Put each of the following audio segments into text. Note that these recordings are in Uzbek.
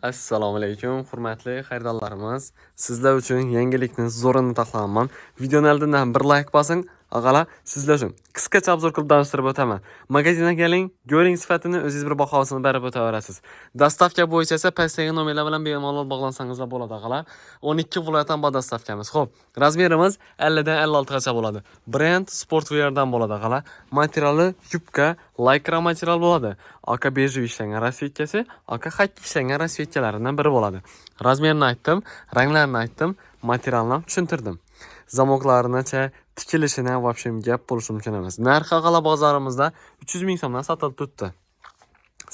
Assalomu alaykum, hurmatli xaridorlarimiz. Sizlar uchun yangilikni zo'rini taxlaman. Videoni oldindan bir like bosing. Og'alar, sizlar uchun qisqacha obzor qilib tanishtirib o'taman. Magazinga keling, ko'ring sifatini, o'zingiz bir bahosini berib o'taverasiz. Dastavka bo'yicha esa pastdagi nomerlar bilan bemalol bog'lansangiz bo'ladi, og'alar. 12 viloyatdan bor dastavkamiz. Xo'p, razmerimiz 50 dan 56 gacha bo'ladi. Brend sportweardan bo'ladi, og'alar. Materiali yubka, lycra material bo'ladi. Aka bejli ishlangan rasvetkasi, aka xakkich ishlangan rasvetkalaridan biri bo'ladi. Razmerini aytdim, ranglarini aytdim, materialni ham tushuntirdim. Zamoklarini-cha, tikilishini va общем gap bo'lishi mumkin emas. Narxi g'ala bozorimizda 300 ming so'mdan sotilib turibdi.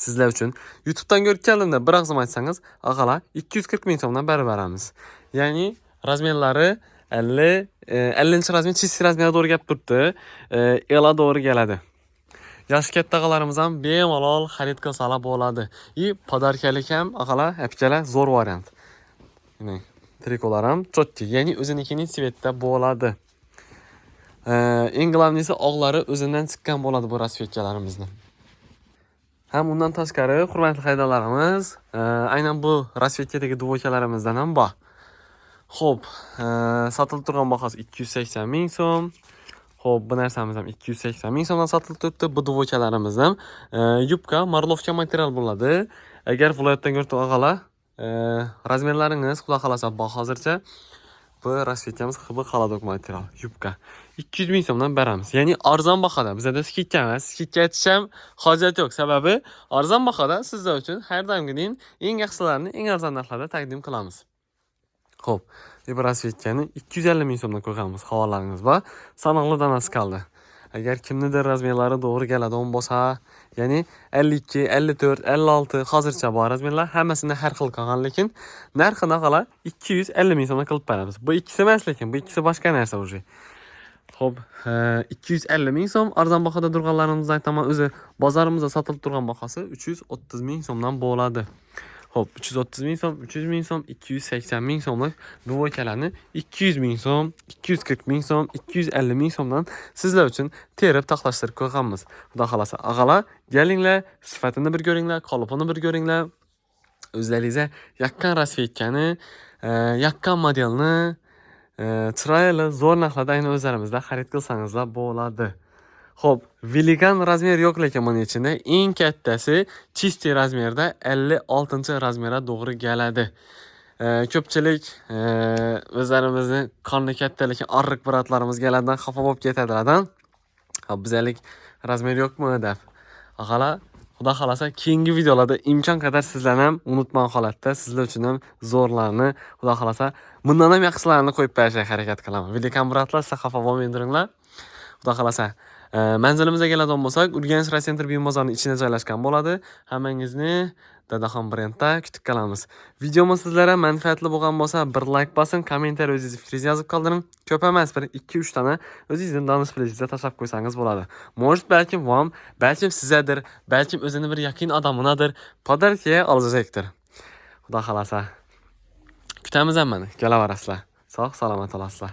Sizlar uchun YouTube'dan ko'rib keldimda bir og'zim aytsangiz, og'alar 240 ming so'mdan berib beramiz. Ya'ni razmerlari 50 razmer, chisi razmeri to'g'ri gap turibdi. Ela to'g'ri keladi. Yosh katta og'alarimiz ham bemalol xarid qilsalar bo'ladi. Podarkalik ham og'alar, apkalar zo'r variant. Mana trikolar ham chotki, ya'ni o'zinikining svetda bo'ladi. Eng glavnisi oqlari o'zidan chiqqan bo'ladi bu rasvetkalarimizni. Ham undan tashqari, hurmatli xaridorlarimiz, aynan bu rasvetkadagi dvoykalarimizdan ham bor. Xo'p, sotilib turgan bahosi 280 ming so'm. Xo'p, bu narsamiz ham 280 ming so'mdan sotilib turibdi. Bu dvoykalarimiz ham yubka, marlovka material bo'ladi. Agar viloyatdan ko'rib og'alar, razmerlaringiz xudo xolasa bor hozircha. Bu rasvetkamiz hib xaladok material, yubka. 200 ming so'mdan beramiz. Ya'ni arzon bahoda. Bizda skidka emas, skidka aytisham hojat yo'q. Sababi arzon bahoda sizlar uchun har doimgidek eng yaxshilarini eng arzon narxlarda taqdim qilamiz. Xo'p, bu rasvetkani 250 ming so'mdan qo'yganmiz. Havolalaringiz bor. Sanoqli danasi qoldi. Agar kimnidir razmerlari to'g'ri keladigan bo'lsa, ya'ni 52, 54, 56 hozircha bor razmerlar hammasini har xil qilgan, lekin narxini qala 250 ming so'mdan qilib beramiz. Bu ikkisi emas, lekin bu ikkisi boshqa narsa o'zi. Xo'p, 250 ming so'm arzon bahoda turganlarimizdan aytaman, o'zi bozorimizda sotilib turgan bahosi 330 ming so'mdan bo'ladi. Xo'p, 330 ming so'm, 300 ming so'm, 280 ming so'mlik dvoykalarni 200 ming so'm, 240 ming so'm, 250 ming so'mdan sizlar uchun terib taxlashtirib qo'yganmiz. Xudo xolasa, og'alar, kelinglar, sifatini bir ko'ringlar, qolipini bir ko'ringlar. O'zlaringizga yaqqan rasvetkani, yaqqan modelni, chiroyli, zo'r narxlarda aynan o'zlarimizda xarid qilsangizlar bo'ladi. Xo'p, velikan razmer yo'q, lekin buning ichida eng kattasi chisti razmerda 56-razmerga to'g'ri keladi. Ko'pchilik o'zlarimizni qonni katta, lekin arriq bratlarimiz keladidan xafa bo'lib ketadilardan. Bizalik razmer yo'qmi deb. Og'alar, xudo xolasa keyingi videolarda imkon qadar sizlarni ham unutmang holatda, sizlar uchun ham zo'rlarni, xudo xolasa bundan ham yaxshilarini qo'yib berishga harakat qilaman. Velikan bratlar, siz xafa bo'lmaydiringlar. Xudo xolasa, manzilimizga keladigan bo'lsak, Urganch Raycenter buyum bozorining ichida joylashgan bo'ladi. Hammangizni Dadaxon brendda kutib qolamiz. Videomiz sizlarga manfaatli bo'lgan bo'lsa, bir like bosing, kommentariy o'zingiz fikringizni yozib qoldiring. Ko'p emas, bir 2-3 dona o'zingizning donish bilingizga tashlab qo'ysangiz bo'ladi. Может, balkim vam, balkim sizadir, balkim o'zini bir yaqin odaminidir, podarka olajakdir. Xudo xolasa. Kutamiz hammani. Kelaverasizlar. Sog' salomat bo'lasizlar.